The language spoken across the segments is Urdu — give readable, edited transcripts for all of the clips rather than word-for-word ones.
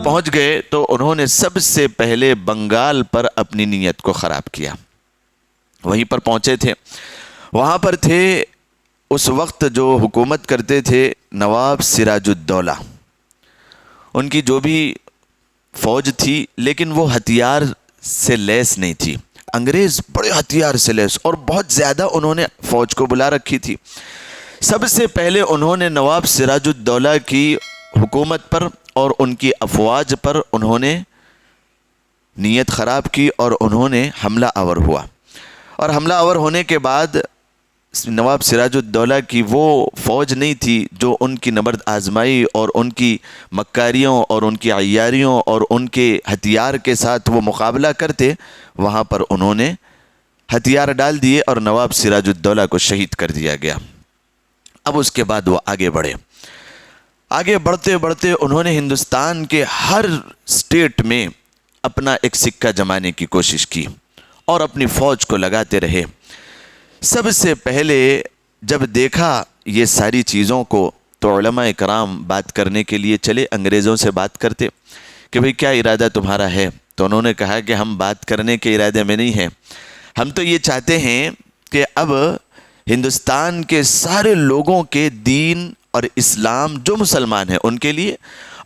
پہنچ گئے تو انہوں نے سب سے پہلے بنگال پر اپنی نیت کو خراب کیا. وہیں پر پہنچے تھے. وہاں پر تھے اس وقت جو حکومت کرتے تھے نواب سراج الدولہ. ان کی جو بھی فوج تھی لیکن وہ ہتھیار سے لیس نہیں تھی. انگریز بڑے ہتھیار سے لیس اور بہت زیادہ انہوں نے فوج کو بلا رکھی تھی. سب سے پہلے انہوں نے نواب سراج الدولہ کی حکومت پر اور ان کی افواج پر انہوں نے نیت خراب کی اور انہوں نے حملہ آور ہوا. اور حملہ آور ہونے کے بعد نواب سراج الدولہ کی وہ فوج نہیں تھی جو ان کی نبرد آزمائی اور ان کی مکاریوں اور ان کی عیاریوں اور ان کے ہتھیار کے ساتھ وہ مقابلہ کرتے. وہاں پر انہوں نے ہتھیار ڈال دیے اور نواب سراج الدولہ کو شہید کر دیا گیا. اب اس کے بعد وہ آگے بڑھے. آگے بڑھتے بڑھتے انہوں نے ہندوستان کے ہر سٹیٹ میں اپنا ایک سکہ جمانے کی کوشش کی اور اپنی فوج کو لگاتے رہے. سب سے پہلے جب دیکھا یہ ساری چیزوں کو تو علماء کرام بات کرنے کے لیے چلے. انگریزوں سے بات کرتے کہ بھئی کیا ارادہ تمہارا ہے؟ تو انہوں نے کہا کہ ہم بات کرنے کے ارادے میں نہیں ہیں. ہم تو یہ چاہتے ہیں کہ اب ہندوستان کے سارے لوگوں کے دین اور اسلام جو مسلمان ہیں ان کے لیے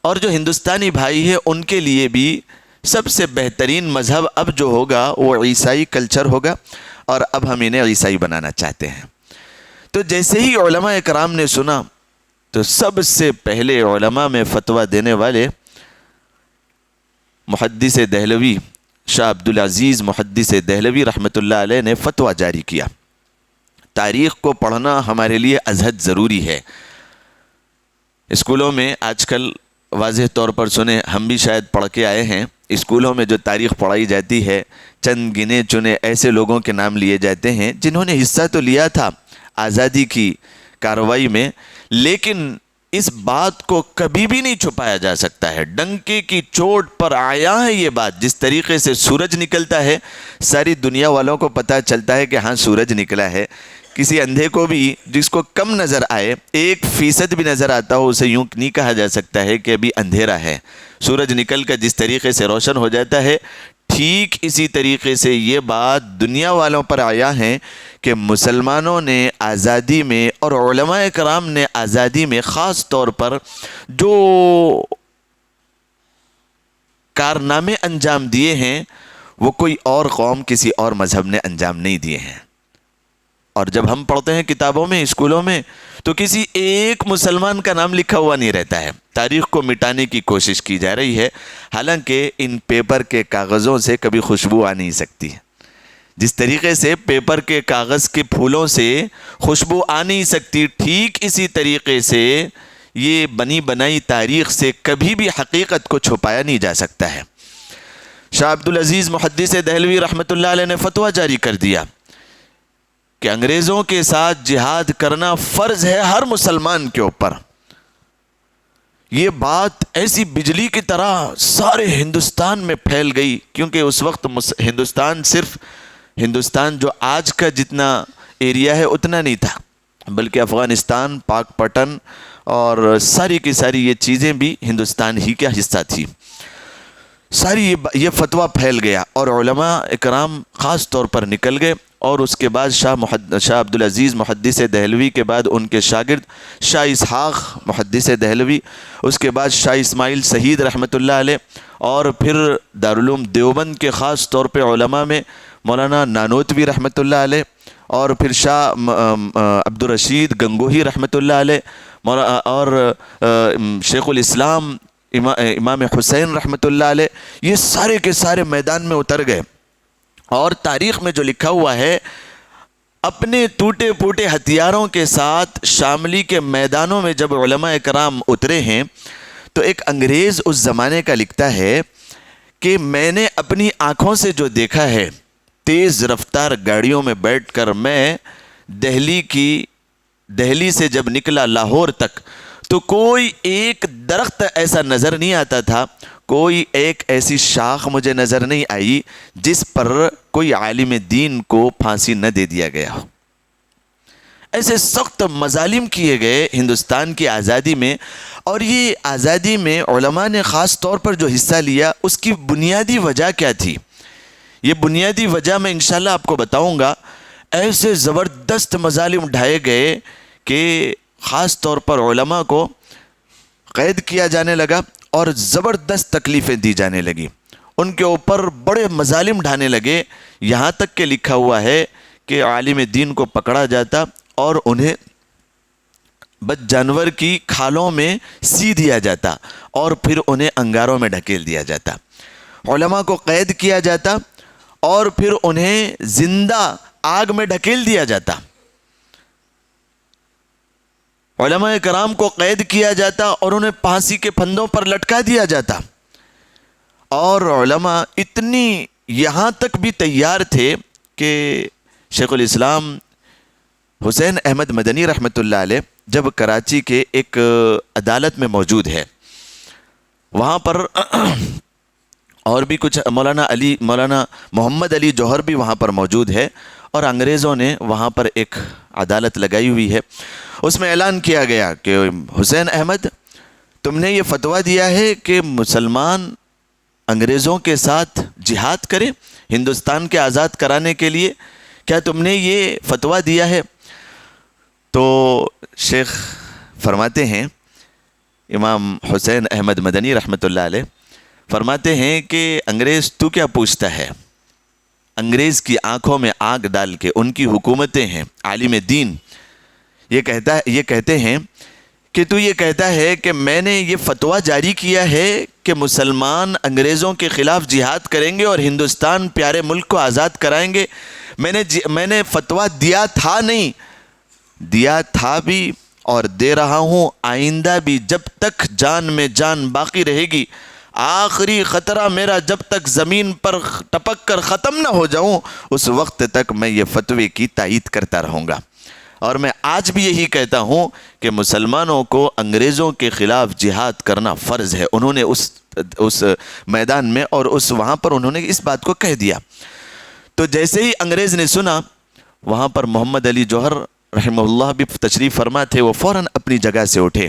اور جو ہندوستانی بھائی ہیں ان کے لیے بھی سب سے بہترین مذہب اب جو ہوگا وہ عیسائی کلچر ہوگا اور اب ہم انہیں عیسائی بنانا چاہتے ہیں. تو جیسے ہی علماء کرام نے سنا تو سب سے پہلے علماء میں فتویٰ دینے والے محدث دہلوی شاہ عبدالعزیز محدث دہلوی رحمۃ اللہ علیہ نے فتویٰ جاری کیا. تاریخ کو پڑھنا ہمارے لیے ازحد ضروری ہے. اسکولوں میں آج کل واضح طور پر سنیں، ہم بھی شاید پڑھ کے آئے ہیں، اسکولوں میں جو تاریخ پڑھائی جاتی ہے چند گنے چنے ایسے لوگوں کے نام لیے جاتے ہیں جنہوں نے حصہ تو لیا تھا آزادی کی کارروائی میں، لیکن اس بات کو کبھی بھی نہیں چھپایا جا سکتا ہے. ڈنکے کی چوٹ پر آیا ہے یہ بات. جس طریقے سے سورج نکلتا ہے ساری دنیا والوں کو پتہ چلتا ہے کہ ہاں سورج نکلا ہے. کسی اندھے کو بھی جس کو کم نظر آئے 1% بھی نظر آتا ہو اسے یوں نہیں کہا جا سکتا ہے کہ ابھی اندھیرا ہے. سورج نکل کر جس طریقے سے روشن ہو جاتا ہے ٹھیک اسی طریقے سے یہ بات دنیا والوں پر آیا ہے کہ مسلمانوں نے آزادی میں اور علماء کرام نے آزادی میں خاص طور پر جو کارنامے انجام دیے ہیں وہ کوئی اور قوم کسی اور مذہب نے انجام نہیں دیے ہیں. اور جب ہم پڑھتے ہیں کتابوں میں اسکولوں میں تو کسی ایک مسلمان کا نام لکھا ہوا نہیں رہتا ہے. تاریخ کو مٹانے کی کوشش کی جا رہی ہے، حالانکہ ان پیپر کے کاغذوں سے کبھی خوشبو آ نہیں سکتی. جس طریقے سے پیپر کے کاغذ کے پھولوں سے خوشبو آ نہیں سکتی، ٹھیک اسی طریقے سے یہ بنی بنائی تاریخ سے کبھی بھی حقیقت کو چھپایا نہیں جا سکتا ہے. شاہ عبدالعزیز محدث دہلوی رحمۃ اللہ علیہ نے فتویٰ جاری کر دیا کہ انگریزوں کے ساتھ جہاد کرنا فرض ہے ہر مسلمان کے اوپر. یہ بات ایسی بجلی کی طرح سارے ہندوستان میں پھیل گئی، کیونکہ اس وقت ہندوستان صرف ہندوستان جو آج کا جتنا ایریا ہے اتنا نہیں تھا، بلکہ افغانستان، پاک پٹن اور ساری کی ساری یہ چیزیں بھی ہندوستان ہی کا حصہ تھی. ساری یہ فتویٰ پھیل گیا اور علماء اکرام خاص طور پر نکل گئے. اور اس کے بعد شاہ عبدالعزیز محدث دہلوی کے بعد ان کے شاگرد شاہ اسحاق محدث دہلوی، اس کے بعد شاہ اسماعیل سعید رحمۃ اللہ علیہ، اور پھر دارالعلوم دیوبند کے خاص طور پہ علماء میں مولانا نانوتوی رحمۃ اللہ علیہ، اور پھر شاہ عبدالرشید گنگوہی رحمۃ اللہ علیہ، اور شیخ الاسلام امام حسین رحمۃ اللہ علیہ. یہ سارے کے سارے میدان میں اتر گئے. اور تاریخ میں جو لکھا ہوا ہے، اپنے ٹوٹے پھوٹے ہتھیاروں کے ساتھ شاملی کے میدانوں میں جب علماء کرام اترے ہیں تو ایک انگریز اس زمانے کا لکھتا ہے کہ میں نے اپنی آنکھوں سے جو دیکھا ہے، تیز رفتار گاڑیوں میں بیٹھ کر میں دہلی سے جب نکلا لاہور تک تو کوئی ایک درخت ایسا نظر نہیں آتا تھا، کوئی ایک ایسی شاخ مجھے نظر نہیں آئی جس پر کوئی عالم دین کو پھانسی نہ دے دیا گیا ہو. ایسے سخت مظالم کیے گئے ہندوستان کی آزادی میں، اور یہ آزادی میں علماء نے خاص طور پر جو حصہ لیا اس کی بنیادی وجہ کیا تھی؟ یہ بنیادی وجہ میں انشاءاللہ آپ کو بتاؤں گا۔ ایسے زبردست مظالم ڈھائے گئے کہ خاص طور پر علماء کو قید کیا جانے لگا اور زبردست تکلیفیں دی جانے لگی، ان کے اوپر بڑے مظالم ڈھانے لگے، یہاں تک کہ لکھا ہوا ہے کہ عالم دین کو پکڑا جاتا اور انہیں بد جانور کی کھالوں میں سی دیا جاتا اور پھر انہیں انگاروں میں ڈھکیل دیا جاتا، علماء کو قید کیا جاتا اور پھر انہیں زندہ آگ میں ڈھکیل دیا جاتا، علماء کرام کو قید کیا جاتا اور انہیں پھانسی کے پھندوں پر لٹکا دیا جاتا، اور علماء اتنی یہاں تک بھی تیار تھے کہ شیخ الاسلام حسین احمد مدنی رحمۃ اللہ علیہ جب کراچی کے ایک عدالت میں موجود ہے، وہاں پر اور بھی کچھ مولانا محمد علی جوہر بھی وہاں پر موجود ہے، اور انگریزوں نے وہاں پر ایک عدالت لگائی ہوئی ہے، اس میں اعلان کیا گیا کہ حسین احمد، تم نے یہ فتویٰ دیا ہے کہ مسلمان انگریزوں کے ساتھ جہاد کریں ہندوستان کے آزاد کرانے کے لیے، کیا تم نے یہ فتویٰ دیا ہے؟ تو شیخ فرماتے ہیں، امام حسین احمد مدنی رحمۃ اللہ علیہ فرماتے ہیں کہ انگریز تو کیا پوچھتا ہے؟ انگریز کی آنکھوں میں آگ ڈال کے ان کی حکومتیں ہیں، عالم دین یہ کہتے ہیں کہ تو یہ کہتا ہے کہ میں نے یہ فتویٰ جاری کیا ہے کہ مسلمان انگریزوں کے خلاف جہاد کریں گے اور ہندوستان پیارے ملک کو آزاد کرائیں گے، میں نے فتویٰ دیا تھا، نہیں دیا تھا بھی اور دے رہا ہوں، آئندہ بھی جب تک جان میں جان باقی رہے گی، آخری خطرہ میرا جب تک زمین پر ٹپک کر ختم نہ ہو جاؤں اس وقت تک میں یہ فتوے کی تائید کرتا رہوں گا، اور میں آج بھی یہی کہتا ہوں کہ مسلمانوں کو انگریزوں کے خلاف جہاد کرنا فرض ہے۔ انہوں نے اس میدان میں اور وہاں پر انہوں نے اس بات کو کہہ دیا۔ تو جیسے ہی انگریز نے سنا، وہاں پر محمد علی جوہر رحمہ اللہ بھی تشریف فرما تھے، وہ فوراً اپنی جگہ سے اٹھے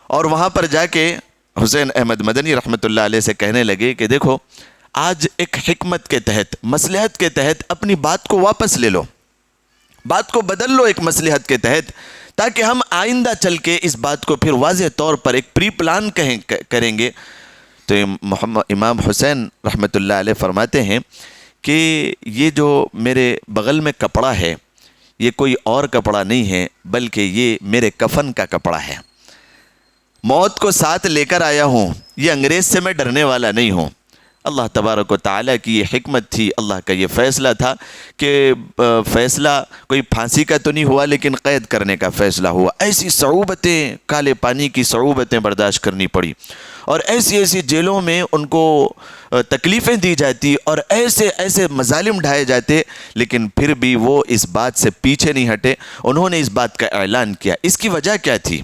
اور وہاں پر جا کے حسین احمد مدنی رحمۃ اللہ علیہ سے کہنے لگے کہ دیکھو، آج ایک حکمت کے تحت، مصلحت کے تحت اپنی بات کو واپس لے لو، بات کو بدل لو ایک مصلحت کے تحت، تاکہ ہم آئندہ چل کے اس بات کو پھر واضح طور پر ایک پری پلان کریں گے۔ تو امام حسین رحمۃ اللہ علیہ فرماتے ہیں کہ یہ جو میرے بغل میں کپڑا ہے یہ کوئی اور کپڑا نہیں ہے، بلکہ یہ میرے کفن کا کپڑا ہے، موت کو ساتھ لے کر آیا ہوں، یہ انگریز سے میں ڈرنے والا نہیں ہوں۔ اللہ تبارک و تعالیٰ کی یہ حکمت تھی، اللہ کا یہ فیصلہ تھا کہ فیصلہ کوئی پھانسی کا تو نہیں ہوا لیکن قید کرنے کا فیصلہ ہوا۔ ایسی صعوبتیں، کالے پانی کی صعوبتیں برداشت کرنی پڑی، اور ایسی جیلوں میں ان کو تکلیفیں دی جاتی اور ایسے مظالم ڈھائے جاتے، لیکن پھر بھی وہ اس بات سے پیچھے نہیں ہٹے، انہوں نے اس بات کا اعلان کیا۔ اس کی وجہ کیا تھی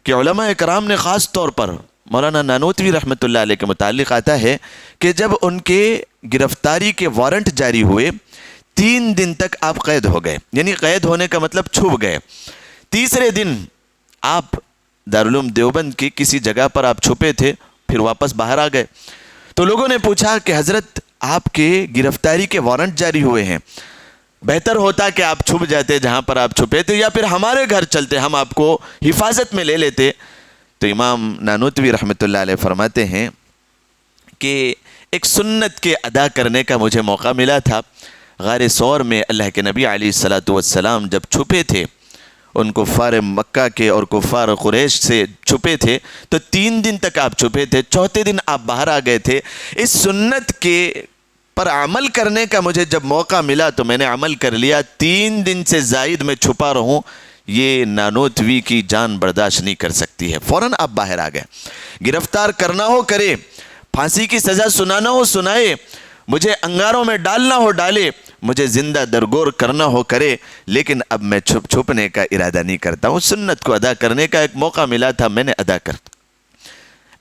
کہ علماء کرام نے خاص طور پر مولانا نانوتوی رحمۃ اللہ علیہ کے متعلق آتا ہے کہ جب ان کے گرفتاری کے وارنٹ جاری ہوئے، 3 دن تک آپ قید ہو گئے، یعنی قید ہونے کا مطلب چھپ گئے۔ تیسرے دن آپ دارالعلوم دیوبند کی کسی جگہ پر آپ چھپے تھے، پھر واپس باہر آ گئے۔ تو لوگوں نے پوچھا کہ حضرت آپ کے گرفتاری کے وارنٹ جاری ہوئے ہیں، بہتر ہوتا کہ آپ چھپ جاتے جہاں پر آپ چھپے تھے، یا پھر ہمارے گھر چلتے، ہم آپ کو حفاظت میں لے لیتے۔ تو امام نانوتوی رحمۃ اللہ علیہ فرماتے ہیں کہ ایک سنت کے ادا کرنے کا مجھے موقع ملا تھا۔ غار ثور میں اللہ کے نبی علیہ الصلاۃ والسلام جب چھپے تھے، ان کفار مکہ کے اور کفار قریش سے چھپے تھے، تو 3 دن تک آپ چھپے تھے، چوتھے دن آپ باہر آ گئے تھے۔ اس سنت کے پر عمل کرنے کا مجھے جب موقع ملا تو میں نے عمل کر لیا۔ 3 دن سے زائد میں چھپا رہوں، یہ نانوتوی کی جان برداشت نہیں کر سکتی ہے۔ فوراً آپ باہر آ گئے۔ گرفتار کرنا ہو کرے، پھانسی کی سزا سنانا ہو سنائے، مجھے انگاروں میں ڈالنا ہو ڈالے، مجھے زندہ درگور کرنا ہو کرے، لیکن اب میں چھپنے کا ارادہ نہیں کرتا ہوں۔ سنت کو ادا کرنے کا ایک موقع ملا تھا، میں نے ادا کر۔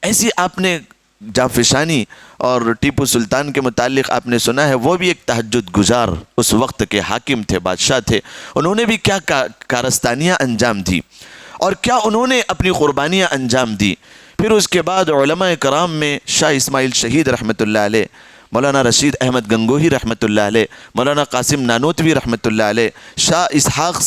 ایسی آپ نے جانفشانی اور ٹیپو سلطان کے متعلق آپ نے سنا ہے، وہ بھی ایک تہجد گزار اس وقت کے حاکم تھے، بادشاہ تھے. انہوں نے بھی کیا کارستانیاں انجام دی اور کیا انہوں نے اپنی قربانیاں انجام دی. پھر اس کے بعد علماء کرام میں شاہ اسماعیل شہید رحمۃ اللہ علیہ، مولانا رشید احمد گنگوہی رحمۃ اللہ علیہ، مولانا قاسم نانوتوی رحمۃ اللہ علیہ، شاہ اسحاق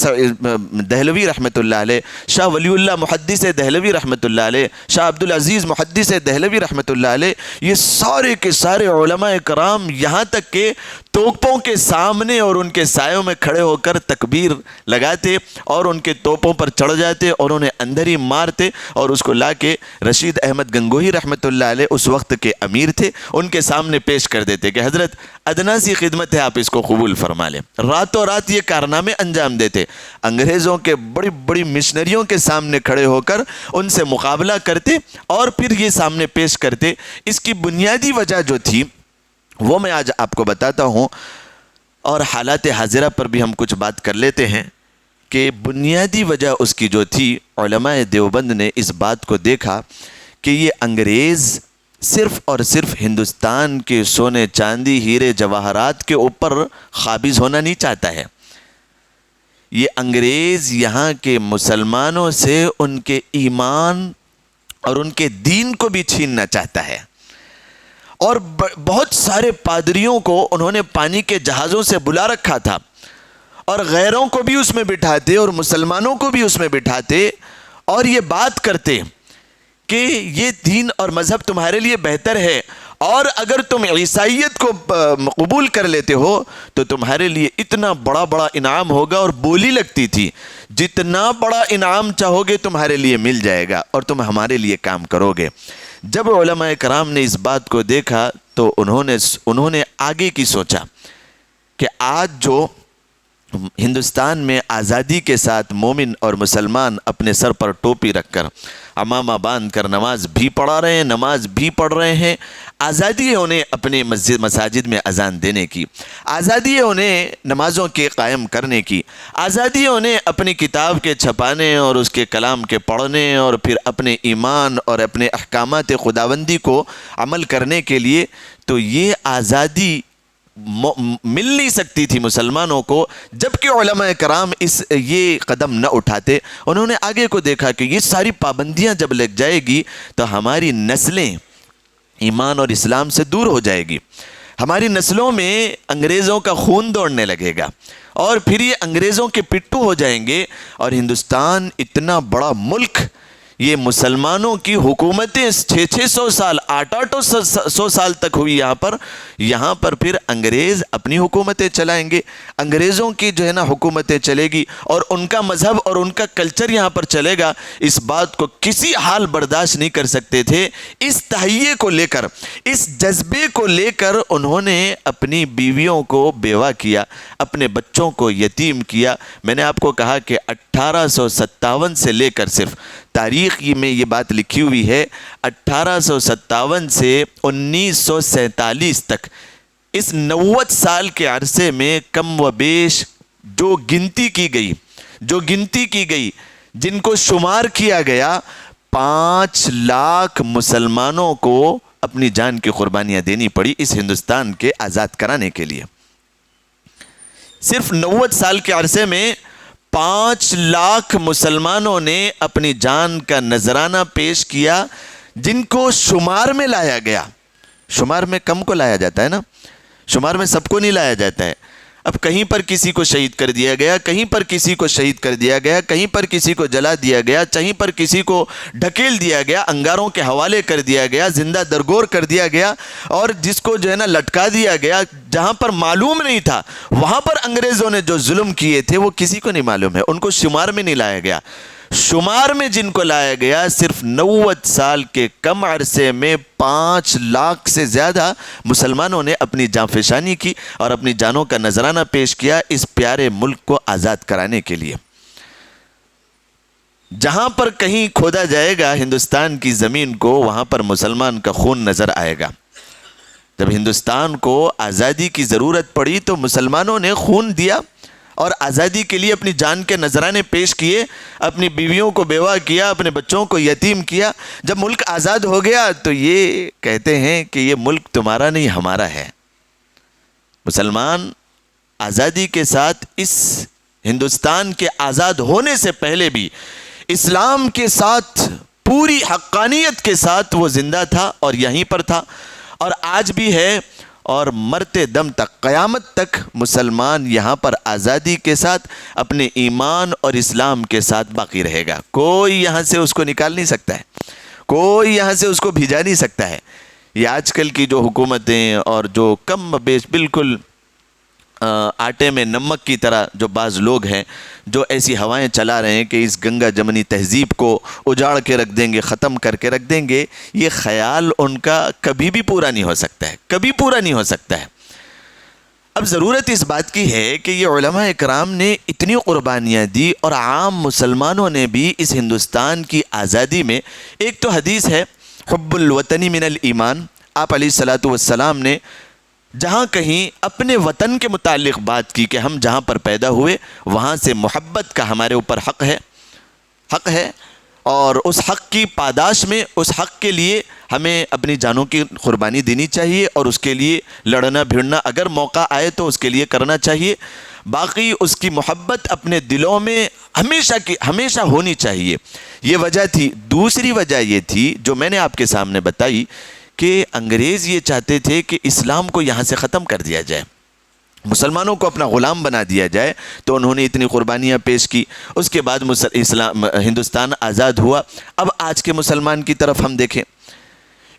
دہلوی رحمۃ اللہ علیہ، شاہ ولی اللہ محدث دہلوی رحمۃ اللہ علیہ، شاہ عبدالعزیز محدث دہلوی رحمۃ اللہ علیہ، یہ سارے کے سارے علماء کرام یہاں تک کہ توپوں کے سامنے اور ان کے سایوں میں کھڑے ہو کر تکبیر لگاتے اور ان کے توپوں پر چڑھ جاتے اور انہیں اندر ہی مارتے اور اس کو لا کے رشید احمد گنگوہی رحمۃ اللہ علیہ اس وقت کے امیر تھے، ان کے سامنے پیش کر دیتے کہ حضرت ادنا سی خدمت ہے، آپ اس کو قبول فرما لیں. راتوں رات یہ کارنامے انجام دیتے، انگریزوں کے بڑی بڑی مشنریوں کے سامنے کھڑے ہو کر ان سے مقابلہ کرتے اور پھر یہ سامنے پیش کرتے. اس کی بنیادی وجہ جو تھی وہ میں آج آپ کو بتاتا ہوں، اور حالات حاضرہ پر بھی ہم کچھ بات کر لیتے ہیں کہ بنیادی وجہ اس کی جو تھی، علماء دیوبند نے اس بات کو دیکھا کہ یہ انگریز صرف اور صرف ہندوستان کے سونے چاندی ہیرے جواہرات کے اوپر قابض ہونا نہیں چاہتا ہے. یہ انگریز یہاں کے مسلمانوں سے ان کے ایمان اور ان کے دین کو بھی چھیننا چاہتا ہے. اور بہت سارے پادریوں کو انہوں نے پانی کے جہازوں سے بلا رکھا تھا اور غیروں کو بھی اس میں بٹھاتے اور مسلمانوں کو بھی اس میں بٹھاتے اور یہ بات کرتے کہ یہ دین اور مذہب تمہارے لیے بہتر ہے، اور اگر تم عیسائیت کو قبول کر لیتے ہو تو تمہارے لیے اتنا بڑا بڑا انعام ہوگا. اور بولی لگتی تھی، جتنا بڑا انعام چاہو گے تمہارے لیے مل جائے گا اور تم ہمارے لیے کام کرو گے. جب علماء کرام نے اس بات کو دیکھا تو انہوں نے آگے کی سوچا کہ آج جو ہندوستان میں آزادی کے ساتھ مومن اور مسلمان اپنے سر پر ٹوپی رکھ کر عمامہ باندھ کر نماز بھی پڑھا رہے ہیں، نماز بھی پڑھ رہے ہیں، آزادی ہے انہیں اپنے مساجد میں اذان دینے کی، آزادی ہے انہیں نمازوں کے قائم کرنے کی، آزادی ہے انہیں اپنی کتاب کے چھپانے اور اس کے کلام کے پڑھنے اور پھر اپنے ایمان اور اپنے احکامات خداوندی کو عمل کرنے کے لیے. تو یہ آزادی مل نہیں سکتی تھی مسلمانوں کو جبکہ علماء کرام یہ قدم نہ اٹھاتے. انہوں نے آگے کو دیکھا کہ یہ ساری پابندیاں جب لگ جائے گی تو ہماری نسلیں ایمان اور اسلام سے دور ہو جائے گی، ہماری نسلوں میں انگریزوں کا خون دوڑنے لگے گا اور پھر یہ انگریزوں کے پٹھو ہو جائیں گے. اور ہندوستان اتنا بڑا ملک، یہ مسلمانوں کی حکومتیں 600 سال 800 سال تک ہوئی یہاں پر پھر انگریز اپنی حکومتیں چلائیں گے، انگریزوں کی جو ہے نا حکومتیں چلے گی اور ان کا مذہب اور ان کا کلچر یہاں پر چلے گا. اس بات کو کسی حال برداشت نہیں کر سکتے تھے. اس تہیے کو لے کر، اس جذبے کو لے کر انہوں نے اپنی بیویوں کو بیوہ کیا، اپنے بچوں کو یتیم کیا. میں نے آپ کو کہا کہ 1857 سے لے کر صرف تاریخ میں یہ بات لکھی ہوئی ہے 1857 سے 1947 تک، اس 90 سال کے عرصے میں کم و بیش جو گنتی کی گئی جن کو شمار کیا گیا 5 لاکھ مسلمانوں کو اپنی جان کی قربانیاں دینی پڑی اس ہندوستان کے آزاد کرانے کے لیے. صرف 90 سال کے عرصے میں 5 لاکھ مسلمانوں نے اپنی جان کا نذرانہ پیش کیا جن کو شمار میں لایا گیا. شمار میں کم کو لایا جاتا ہے نا، شمار میں سب کو نہیں لایا جاتا ہے. اب کہیں پر کسی کو شہید کر دیا گیا، کہیں پر کسی کو شہید کر دیا گیا، کہیں پر کسی کو جلا دیا گیا، کہیں پر کسی کو ڈھکیل دیا گیا، انگاروں کے حوالے کر دیا گیا، زندہ درگور کر دیا گیا، اور جس کو جو ہے نا لٹکا دیا گیا. جہاں پر معلوم نہیں تھا وہاں پر انگریزوں نے جو ظلم کیے تھے وہ کسی کو نہیں معلوم ہے، ان کو شمار میں نہیں لایا گیا. شمار میں جن کو لایا گیا صرف 90 سال کے کم عرصے میں 5 لاکھ سے زیادہ مسلمانوں نے اپنی جانفشانی کی اور اپنی جانوں کا نذرانہ پیش کیا اس پیارے ملک کو آزاد کرانے کے لیے. جہاں پر کہیں کھودا جائے گا ہندوستان کی زمین کو وہاں پر مسلمان کا خون نظر آئے گا. جب ہندوستان کو آزادی کی ضرورت پڑی تو مسلمانوں نے خون دیا اور آزادی کے لیے اپنی جان کے نذرانے پیش کیے، اپنی بیویوں کو بیوہ کیا، اپنے بچوں کو یتیم کیا۔ جب ملک آزاد ہو گیا تو یہ کہتے ہیں کہ یہ ملک تمہارا نہیں ہمارا ہے۔ مسلمان آزادی کے ساتھ، اس ہندوستان کے آزاد ہونے سے پہلے بھی اسلام کے ساتھ پوری حقانیت کے ساتھ وہ زندہ تھا اور یہیں پر تھا، اور آج بھی ہے، اور مرتے دم تک، قیامت تک مسلمان یہاں پر آزادی کے ساتھ اپنے ایمان اور اسلام کے ساتھ باقی رہے گا۔ کوئی یہاں سے اس کو نکال نہیں سکتا ہے، کوئی یہاں سے اس کو بھیجا نہیں سکتا ہے۔ یہ آج کل کی جو حکومتیں اور جو کم بیش بالکل آٹے میں نمک کی طرح جو بعض لوگ ہیں جو ایسی ہوائیں چلا رہے ہیں کہ اس گنگا جمنی تہذیب کو اجاڑ کے رکھ دیں گے، ختم کر کے رکھ دیں گے، یہ خیال ان کا کبھی بھی پورا نہیں ہو سکتا ہے، کبھی پورا نہیں ہو سکتا ہے۔ اب ضرورت اس بات کی ہے کہ یہ علماء اکرام نے اتنی قربانیاں دی، اور عام مسلمانوں نے بھی اس ہندوستان کی آزادی میں، ایک تو حدیث ہے حب الوطنی من الایمان، آپ علیہ الصلوۃ والسلام نے جہاں کہیں اپنے وطن کے متعلق بات کی کہ ہم جہاں پر پیدا ہوئے وہاں سے محبت کا ہمارے اوپر حق ہے، اور اس حق کی پاداش میں، اس حق کے لیے ہمیں اپنی جانوں کی قربانی دینی چاہیے، اور اس کے لیے لڑنا بھیڑنا اگر موقع آئے تو اس کے لیے کرنا چاہیے۔ باقی اس کی محبت اپنے دلوں میں ہمیشہ ہونی چاہیے۔ یہ وجہ تھی۔ دوسری وجہ یہ تھی جو میں نے آپ کے سامنے بتائی کہ انگریز یہ چاہتے تھے کہ اسلام کو یہاں سے ختم کر دیا جائے، مسلمانوں کو اپنا غلام بنا دیا جائے، تو انہوں نے اتنی قربانیاں پیش کی۔ اس کے بعد ہندوستان آزاد ہوا۔ اب آج کے مسلمان کی طرف ہم دیکھیں،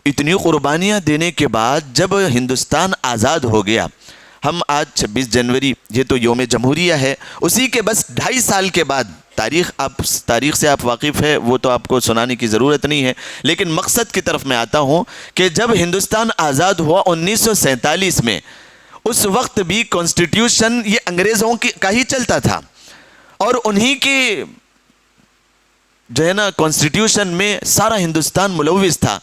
اتنی قربانیاں دینے کے بعد جب ہندوستان آزاد ہو گیا، ہم آج 26 جنوری، یہ تو یوم جمہوریہ ہے، اسی کے بس 2.5 سال کے بعد، تاریخ سے آپ واقف ہے، وہ تو آپ کو سنانے کی ضرورت نہیں ہے، لیکن مقصد کی طرف میں آتا ہوں کہ جب ہندوستان آزاد ہوا 1947 میں، اس وقت بھی کانسٹیٹیوشن یہ انگریزوں کا ہی چلتا تھا، اور انہی کے جو ہے نا کانسٹیٹیوشن میں سارا ہندوستان ملوث تھا۔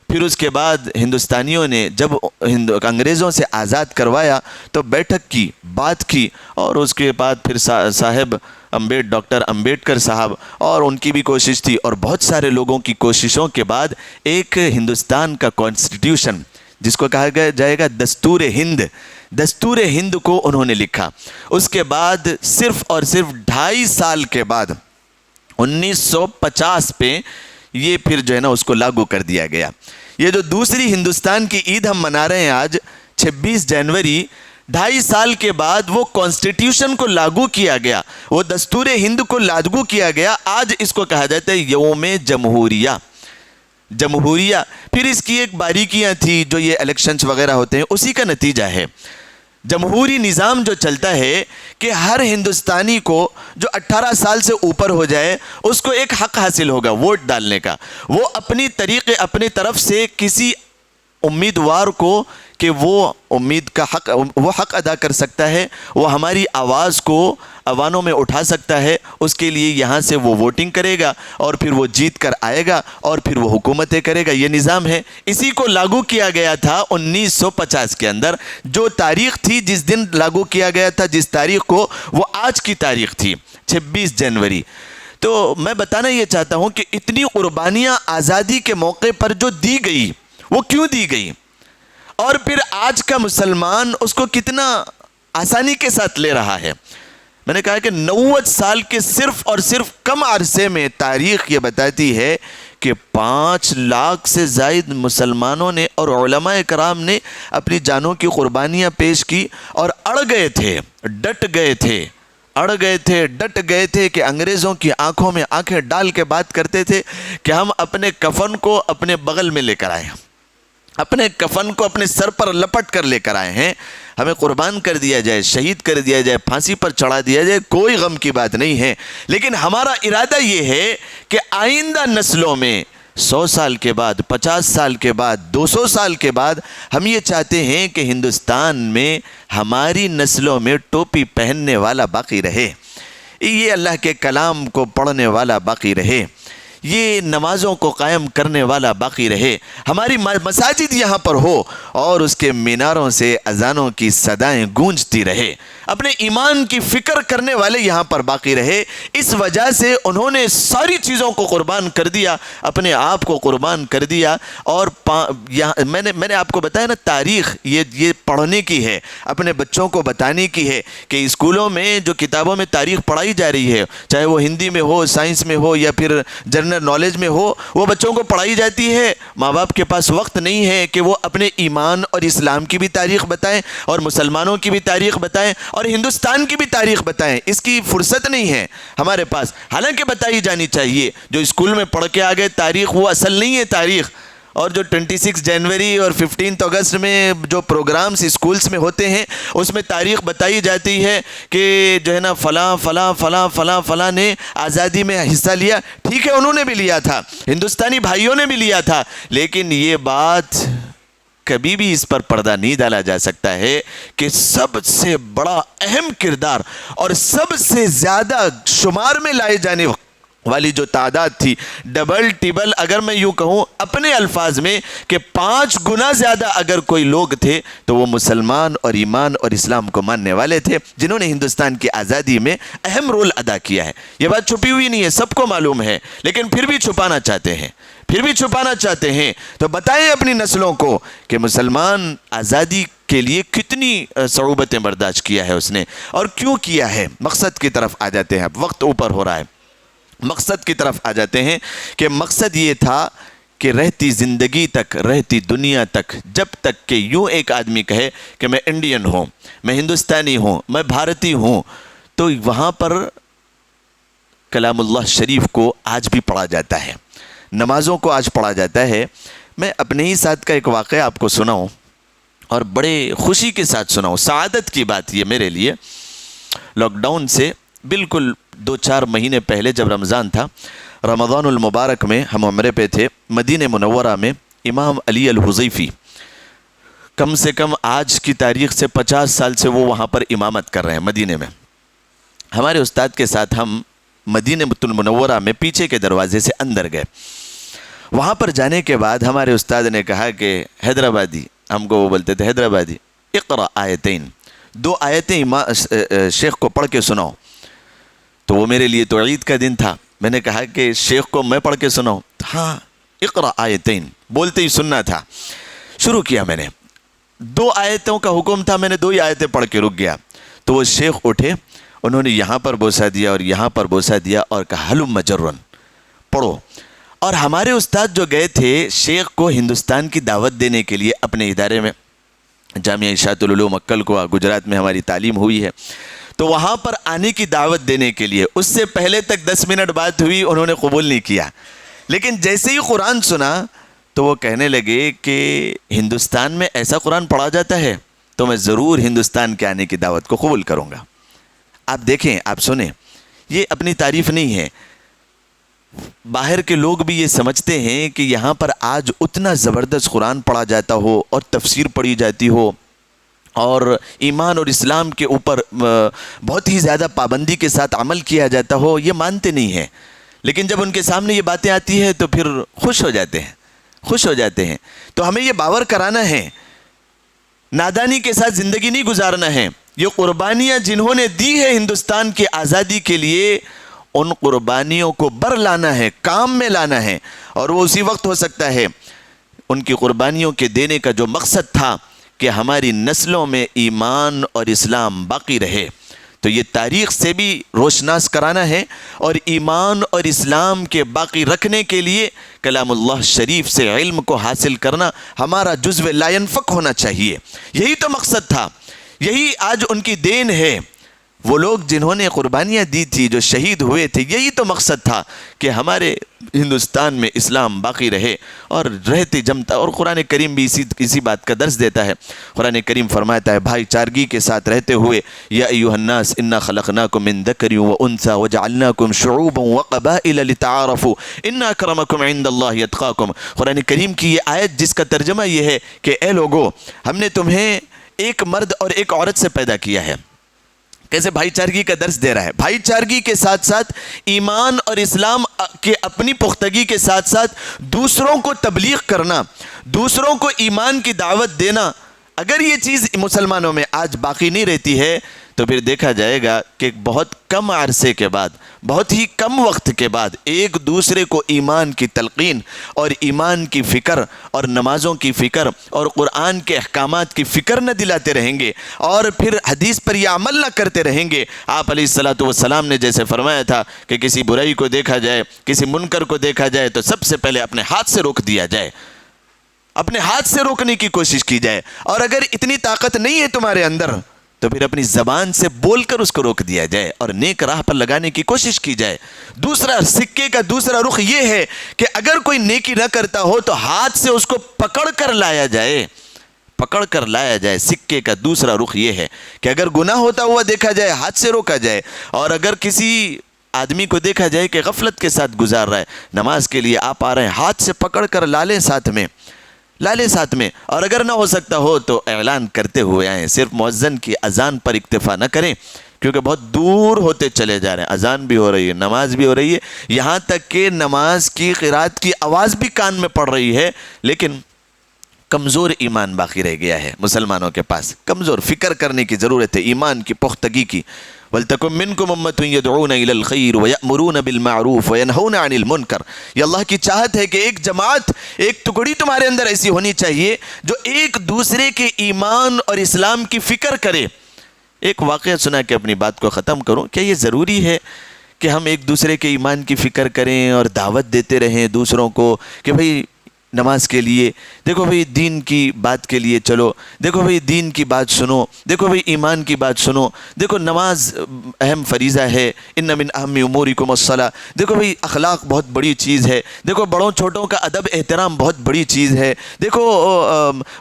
پھر اس کے بعد ہندوستانیوں نے جب انگریزوں سے آزاد کروایا تو بیٹھک کی، بات کی، اور اس کے بعد پھر صاحب ڈاکٹر امبیڈکر صاحب، اور ان کی بھی کوشش تھی، اور بہت سارے لوگوں کی کوششوں کے بعد ایک ہندوستان کا کانسٹیٹیوشن جس کو کہا جائے گا دستور ہند کو انہوں نے لکھا۔ اس کے بعد صرف اور صرف 2.5 سال کے بعد 1950 پہ یہ پھر جو ہے نا اس کو لاگو کر دیا گیا۔ یہ جو دوسری ہندوستان کی عید ہم منا رہے ہیں آج 26 جنوری، 2.5 سال کے بعد وہ کانسٹیٹیوشن کو لاگو کیا گیا، وہ دستور ہند کو لاگو کیا گیا۔ آج اس کو کہا جاتا ہے یوم جمہوریہ۔ پھر اس کی ایک باریکیاں تھی جو یہ الیکشنز وغیرہ ہوتے ہیں، اسی کا نتیجہ ہے۔ جمہوری نظام جو چلتا ہے کہ ہر ہندوستانی کو جو 18 سال سے اوپر ہو جائے اس کو ایک حق حاصل ہوگا ووٹ ڈالنے کا، وہ اپنی طریقے اپنی طرف سے کسی امیدوار کو کہ وہ حق ادا کر سکتا ہے، وہ ہماری آواز کو عوانوں میں اٹھا سکتا ہے، اس کے لیے یہاں سے وہ ووٹنگ کرے گا اور پھر وہ جیت کر آئے گا اور پھر وہ حکومتیں کرے گا۔ یہ نظام ہے، اسی کو لاگو کیا گیا تھا 1950 کے اندر۔ جو تاریخ تھی جس دن لاگو کیا گیا تھا، جس تاریخ کو، وہ آج کی تاریخ تھی 26 جنوری۔ تو میں بتانا یہ چاہتا ہوں کہ اتنی قربانیاں آزادی کے موقع پر جو دی گئی، وہ کیوں دی گئی، اور پھر آج کا مسلمان اس کو کتنا آسانی کے ساتھ لے رہا ہے۔ میں نے کہا کہ 90 سال کے صرف اور صرف کم عرصے میں تاریخ یہ بتاتی ہے کہ 5 لاکھ سے زائد مسلمانوں نے اور علماء کرام نے اپنی جانوں کی قربانیاں پیش کی، اور اڑ گئے تھے، ڈٹ گئے تھے کہ انگریزوں کی آنکھوں میں آنکھیں ڈال کے بات کرتے تھے کہ ہم اپنے کفن کو اپنے بغل میں لے کر آئے ہیں، اپنے کفن کو اپنے سر پر لپٹ کر لے کر آئے ہیں، ہمیں قربان کر دیا جائے، شہید کر دیا جائے، پھانسی پر چڑھا دیا جائے، کوئی غم کی بات نہیں ہے، لیکن ہمارا ارادہ یہ ہے کہ آئندہ نسلوں میں 100 سال کے بعد، 50 سال کے بعد، 200 سال کے بعد ہم یہ چاہتے ہیں کہ ہندوستان میں ہماری نسلوں میں ٹوپی پہننے والا باقی رہے، یہ اللہ کے کلام کو پڑھنے والا باقی رہے، یہ نمازوں کو قائم کرنے والا باقی رہے، ہماری مساجد یہاں پر ہو اور اس کے میناروں سے اذانوں کی صدائیں گونجتی رہے۔ اپنے ایمان کی فکر کرنے والے یہاں پر باقی رہے. اس وجہ سے انہوں نے ساری چیزوں کو قربان کر دیا, اپنے آپ کو قربان کر دیا. اور میں نے آپ کو بتایا نا, تاریخ یہ پڑھنے کی ہے, اپنے بچوں کو بتانے کی ہے کہ اسکولوں میں جو کتابوں میں تاریخ پڑھائی جا رہی ہے, چاہے وہ ہندی میں ہو, سائنس میں ہو, یا پھر جنرل نالج میں ہو, وہ بچوں کو پڑھائی جاتی ہے. ماں باپ کے پاس وقت نہیں ہے کہ وہ اپنے ایمان اور اسلام کی بھی تاریخ بتائیں, اور مسلمانوں کی بھی تاریخ بتائیں, اور ہندوستان کی بھی تاریخ بتائیں. اس کی فرصت نہیں ہے ہمارے پاس. حالانکہ بتائی جانی چاہیے. جو اسکول میں پڑھ کے آگے تاریخ, وہ اصل نہیں ہے تاریخ. اور جو 26 جنوری اور 15 اگست میں جو پروگرامز اسکولز میں ہوتے ہیں, اس میں تاریخ بتائی جاتی ہے کہ جو ہے نا فلاں فلاں فلاں فلاں فلاں نے آزادی میں حصہ لیا. ٹھیک ہے, انہوں نے بھی لیا تھا, ہندوستانی بھائیوں نے بھی لیا تھا, لیکن یہ بات کبھی بھی اس پر پردہ نہیں ڈالا جا سکتا ہے کہ سب سے بڑا اہم کردار اور سب سے زیادہ شمار میں لائے جانے والی جو تعداد تھی, ڈبل ٹیبل, اگر میں یوں کہوں اپنے الفاظ میں کہ 5 گنا زیادہ اگر کوئی لوگ تھے تو وہ مسلمان اور ایمان اور اسلام کو ماننے والے تھے, جنہوں نے ہندوستان کی آزادی میں اہم رول ادا کیا ہے. یہ بات چھپی ہوئی نہیں ہے, سب کو معلوم ہے, لیکن پھر بھی چھپانا چاہتے ہیں. تو بتائیں اپنی نسلوں کو کہ مسلمان آزادی کے لیے کتنی صعوبتیں برداشت کیا ہے اس نے, اور کیوں کیا ہے. مقصد کی طرف آ جاتے ہیں, اب وقت اوپر ہو رہا ہے. مقصد کی طرف آ جاتے ہیں کہ مقصد یہ تھا کہ رہتی زندگی تک, رہتی دنیا تک, جب تک کہ یوں ایک آدمی کہے کہ میں انڈین ہوں, میں ہندوستانی ہوں, میں بھارتی ہوں, تو وہاں پر کلام اللہ شریف کو آج بھی پڑھا جاتا ہے, نمازوں کو آج پڑھا جاتا ہے. میں اپنے ہی ساتھ کا ایک واقعہ آپ کو سناؤں, اور بڑے خوشی کے ساتھ سناؤں. سعادت کی بات یہ میرے لیے. لاک ڈاؤن سے بالکل 2-4 مہینے پہلے جب رمضان تھا, رمضان المبارک میں ہم عمرے پہ تھے مدینہ منورہ میں. امام علی الحذیفی کم سے کم آج کی تاریخ سے 50 سال سے وہ وہاں پر امامت کر رہے ہیں مدینہ میں. ہمارے استاد کے ساتھ ہم مدینہ المنورہ میں پیچھے کے دروازے سے اندر گئے. وہاں پر جانے کے بعد ہمارے استاد نے کہا کہ حیدرآبادی, ہم کو وہ بولتے تھے حیدرآبادی, اقرأ آیتین, 2 آیتیں شیخ کو پڑھ کے سناؤ. تو وہ میرے لیے تو عید کا دن تھا. میں نے کہا کہ شیخ کو میں پڑھ کے سناؤں. ہاں, اقرأ آیتین بولتے ہی سننا تھا. شروع کیا میں نے, 2 آیتوں کا حکم تھا, میں نے 2 ہی آیتیں پڑھ کے رک گیا. تو وہ شیخ اٹھے, انہوں نے یہاں پر بوسہ دیا اور یہاں پر بوسہ دیا اور کہا حلم جرن, پڑھو. اور ہمارے استاد جو گئے تھے شیخ کو ہندوستان کی دعوت دینے کے لیے اپنے ادارے میں, جامعہ اشاعت العلوم اکل کو, گجرات میں ہماری تعلیم ہوئی ہے, تو وہاں پر آنے کی دعوت دینے کے لیے, اس سے پہلے تک 10 منٹ بات ہوئی, انہوں نے قبول نہیں کیا. لیکن جیسے ہی قرآن سنا تو وہ کہنے لگے کہ ہندوستان میں ایسا قرآن پڑھا جاتا ہے تو میں ضرور ہندوستان کے آنے کی دعوت کو قبول کروں گا. آپ دیکھیں, آپ سنیں, یہ اپنی تعریف نہیں ہے. باہر کے لوگ بھی یہ سمجھتے ہیں کہ یہاں پر آج اتنا زبردست قرآن پڑھا جاتا ہو اور تفسیر پڑھی جاتی ہو اور ایمان اور اسلام کے اوپر بہت ہی زیادہ پابندی کے ساتھ عمل کیا جاتا ہو, یہ مانتے نہیں ہیں. لیکن جب ان کے سامنے یہ باتیں آتی ہیں تو پھر خوش ہو جاتے ہیں. تو ہمیں یہ باور کرانا ہے, نادانی کے ساتھ زندگی نہیں گزارنا ہے. یہ قربانیاں جنہوں نے دی ہے ہندوستان کی آزادی کے لیے, ان قربانیوں کو بر لانا ہے, کام میں لانا ہے. اور وہ اسی وقت ہو سکتا ہے. ان کی قربانیوں کے دینے کا جو مقصد تھا کہ ہماری نسلوں میں ایمان اور اسلام باقی رہے, تو یہ تاریخ سے بھی روشناس کرانا ہے, اور ایمان اور اسلام کے باقی رکھنے کے لیے کلام اللہ شریف سے علم کو حاصل کرنا ہمارا جزو لا ينفک ہونا چاہیے. یہی تو مقصد تھا, یہی آج ان کی دین ہے. وہ لوگ جنہوں نے قربانیاں دی تھی, جو شہید ہوئے تھے, یہی تو مقصد تھا کہ ہمارے ہندوستان میں اسلام باقی رہے اور رہتے جمتا. اور قرآن کریم بھی اسی بات کا درس دیتا ہے. قرآن کریم فرماتا ہے بھائی چارگی کے ساتھ رہتے ہوئے, یا ایھا الناس انا خلقناکم من ذکر وانثی وجعلناکم شعوبا وقبائل لتعارفوا ان اکرمکم عند اللہ اتقاکم. قرآن کریم کی یہ آیت جس کا ترجمہ یہ ہے کہ اے لوگو, ہم نے تمہیں ایک مرد اور ایک عورت سے پیدا کیا ہے. کیسے بھائی چارگی کا درس دے رہا ہے. بھائی چارگی کے ساتھ ساتھ ایمان اور اسلام کے اپنی پختگی کے ساتھ ساتھ دوسروں کو تبلیغ کرنا, دوسروں کو ایمان کی دعوت دینا, اگر یہ چیز مسلمانوں میں آج باقی نہیں رہتی ہے تو پھر دیکھا جائے گا کہ بہت کم عرصے کے بعد، بہت ہی کم وقت کے بعد ایک دوسرے کو ایمان کی تلقین اور ایمان کی فکر اور نمازوں کی فکر اور قرآن کے احکامات کی فکر نہ دلاتے رہیں گے اور پھر حدیث پر یہ عمل نہ کرتے رہیں گے۔ آپ علیہ الصلوۃ والسلام نے جیسے فرمایا تھا کہ کسی برائی کو دیکھا جائے، کسی منکر کو دیکھا جائے تو سب سے پہلے اپنے ہاتھ سے روک دیا جائے، اپنے ہاتھ سے روکنے کی کوشش کی جائے، اور اگر اتنی طاقت نہیں ہے تمہارے اندر تو پھر اپنی زبان سے بول کر اس کو روک دیا جائے اور نیک راہ پر لگانے کی کوشش کی جائے۔ دوسرا سکے کا دوسرا رخ یہ ہے کہ اگر کوئی نیکی نہ کرتا ہو تو ہاتھ سے اس کو پکڑ کر لایا جائے، پکڑ کر لایا جائے۔ سکے کا دوسرا رخ یہ ہے کہ اگر گناہ ہوتا ہوا دیکھا جائے ہاتھ سے روکا جائے، اور اگر کسی آدمی کو دیکھا جائے کہ غفلت کے ساتھ گزار رہا ہے، نماز کے لیے آپ آ رہے ہیں، ہاتھ سے پکڑ کر لالیں ساتھ میں، اور اگر نہ ہو سکتا ہو تو اعلان کرتے ہوئے آئیں۔ صرف مؤذن کی اذان پر اکتفا نہ کریں، کیونکہ بہت دور ہوتے چلے جا رہے ہیں، اذان بھی ہو رہی ہے، نماز بھی ہو رہی ہے، یہاں تک کہ نماز کی قرات کی آواز بھی کان میں پڑ رہی ہے، لیکن کمزور ایمان باقی رہ گیا ہے مسلمانوں کے پاس۔ کمزور، فکر کرنے کی ضرورت ہے ایمان کی پختگی کی۔ وَلْتَكُن مِّنكُمْ أُمَّةٌ يَدْعُونَ إِلَى الْخَيْرِ وَيَأْمُرُونَ بِالْمَعْرُوفِ وَيَنْهَوْنَ عَنِ الْمُنكَرِ۔ یہ اللہ کی چاہت ہے کہ ایک جماعت، ایک ٹکڑی تمہارے اندر ایسی ہونی چاہیے جو ایک دوسرے کے ایمان اور اسلام کی فکر کرے۔ ایک واقعہ سنا کے اپنی بات کو ختم کروں۔ کیا یہ ضروری ہے کہ ہم ایک دوسرے کے ایمان کی فکر کریں اور دعوت دیتے رہیں دوسروں کو کہ بھئی نماز کے لیے، دیکھو بھئی دین کی بات کے لیے چلو، دیکھو بھئی دین کی بات سنو، دیکھو بھئی ایمان کی بات سنو، دیکھو نماز اہم فریضہ ہے، ان من اہم امورکم الصلاۃ، دیکھو بھئی اخلاق بہت بڑی چیز ہے، دیکھو بڑوں چھوٹوں کا ادب احترام بہت بڑی چیز ہے، دیکھو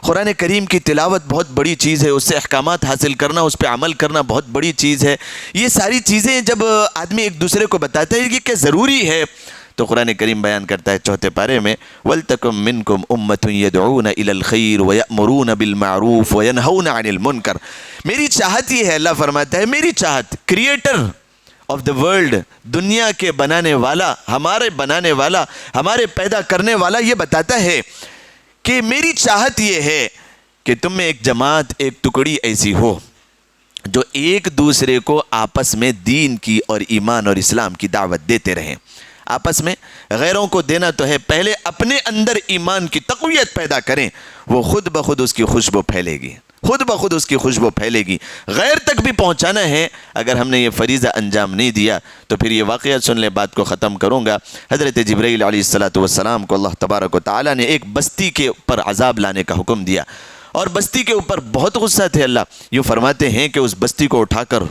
قرآن کریم کی تلاوت بہت بڑی چیز ہے، اس سے احکامات حاصل کرنا، اس پہ عمل کرنا بہت بڑی چیز ہے۔ یہ ساری چیزیں جب آدمی ایک دوسرے کو بتاتا ہے کہ ضروری ہے، تو قرآن کریم بیان کرتا ہے چوتھے پارے میں وَلْتَكُن مِّنكُمْ أُمَّةٌ يَدْعُونَ إِلَى الْخَيْرِ وَيَأْمُرُونَ بِالْمَعْرُوفِ وَيَنْهَوْنَ عَنِ الْمُنكَرِ۔ میری چاہت یہ ہے، اللہ فرماتا ہے میری چاہت، کریٹر آف دا ورلڈ، دنیا کے بنانے والا، ہمارے بنانے والا، ہمارے پیدا کرنے والا یہ بتاتا ہے کہ میری چاہت یہ ہے کہ تم میں ایک جماعت، ایک ٹکڑی ایسی ہو جو ایک دوسرے کو آپس میں دین کی اور ایمان اور اسلام کی دعوت دیتے رہیں۔ آپس میں غیروں کو دینا تو ہے، پہلے اپنے اندر ایمان کی تقویت پیدا کریں، وہ خود بخود اس کی خوشبو پھیلے گی، خود بخود اس کی خوشبو پھیلے گی۔ غیر تک بھی پہنچانا ہے، اگر ہم نے یہ فریضہ انجام نہیں دیا تو پھر یہ واقعہ سن لیں، بات کو ختم کروں گا۔ حضرت جبرائیل علیہ الصلوۃ والسلام کو اللہ تبارک و تعالیٰ نے ایک بستی کے اوپر عذاب لانے کا حکم دیا، اور بستی کے اوپر بہت غصہ تھے۔ اللہ یوں فرماتے ہیں کہ اس بستی کو اٹھا کر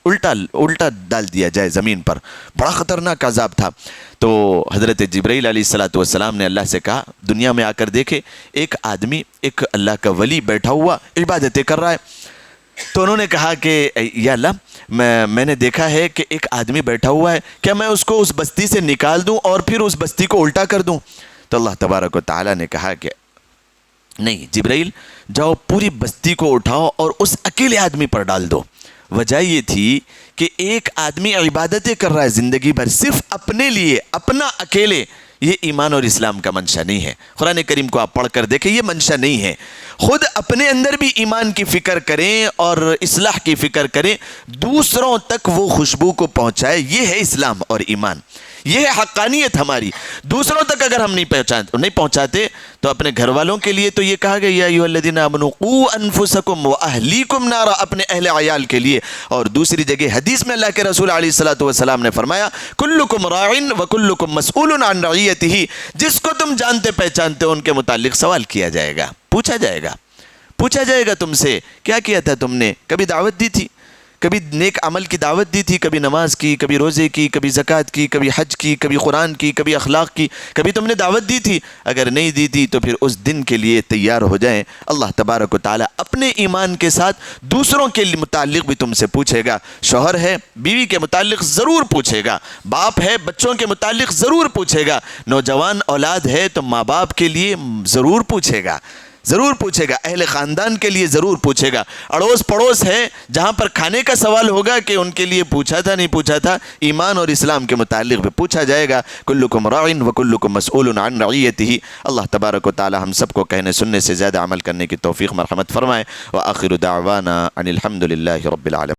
الٹا ڈال دیا جائے زمین پر، بڑا خطرناک عذاب تھا۔ تو حضرت جبرائیل علیہ الصلوۃ والسلام نے اللہ سے کہا دنیا میں آ کر دیکھے ایک آدمی، ایک اللہ کا ولی بیٹھا ہوا عبادتیں کر رہا ہے۔ تو انہوں نے کہا کہ یا اللہ میں نے دیکھا ہے کہ ایک آدمی بیٹھا ہوا ہے، کیا میں اس کو اس بستی سے نکال دوں اور پھر اس بستی کو الٹا کر دوں؟ تو اللہ تبارک و تعالیٰ نے کہا کہ نہیں جبرائیل، جاؤ پوری بستی کو اٹھاؤ اور اس اکیلے آدمی پر ڈال دو۔ وجہ یہ تھی کہ ایک آدمی عبادتیں کر رہا ہے زندگی بھر صرف اپنے لیے، اپنا اکیلے، یہ ایمان اور اسلام کا منشا نہیں ہے۔ قرآن کریم کو آپ پڑھ کر دیکھیں، یہ منشا نہیں ہے۔ خود اپنے اندر بھی ایمان کی فکر کریں اور اصلاح کی فکر کریں، دوسروں تک وہ خوشبو کو پہنچائے، یہ ہے اسلام اور ایمان، یہ ہے حقانیت ہماری۔ دوسروں تک اگر ہم نہیں پہنچاتے تو اپنے گھر والوں کے لیے تو یہ کہا گیا یا ایھا الذین آمنوا قوا انفسکم واہلیکم نارا، اپنے اہل عیال کے لیے۔ اور دوسری جگہ حدیث میں اللہ کے رسول علیہ الصلوۃ والسلام نے فرمایا کلکم راع وکلکم مسئول عن رعیتہ، جس کو تم جانتے پہچانتے ہو ان کے متعلق سوال کیا جائے گا، پوچھا جائے گا تم سے کیا کیا تھا تم نے، کبھی دعوت دی تھی، کبھی نیک عمل کی دعوت دی تھی، کبھی نماز کی، کبھی روزے کی، کبھی زکوٰۃ کی، کبھی حج کی، کبھی قرآن کی، کبھی اخلاق کی، کبھی تم نے دعوت دی تھی؟ اگر نہیں دی تھی تو پھر اس دن کے لیے تیار ہو جائیں۔ اللہ تبارک و تعالیٰ اپنے ایمان کے ساتھ دوسروں کے متعلق بھی تم سے پوچھے گا۔ شوہر ہے بیوی کے متعلق ضرور پوچھے گا، باپ ہے بچوں کے متعلق ضرور پوچھے گا، نوجوان اولاد ہے تو ماں باپ کے لیے ضرور پوچھے گا۔ ضرور پوچھے گا، اہل خاندان کے لیے ضرور پوچھے گا، اڑوس پڑوس ہے جہاں پر کھانے کا سوال ہوگا کہ ان کے لیے پوچھا تھا نہیں پوچھا تھا، ایمان اور اسلام کے متعلق بھی پوچھا جائے گا۔ کلکم راع وکلکم مسئول عن رعیتہ۔ اللہ تبارک و تعالی ہم سب کو کہنے سننے سے زیادہ عمل کرنے کی توفیق مرحمت فرمائے۔ وآخر دعوانا ان الحمد للہ رب العالمین۔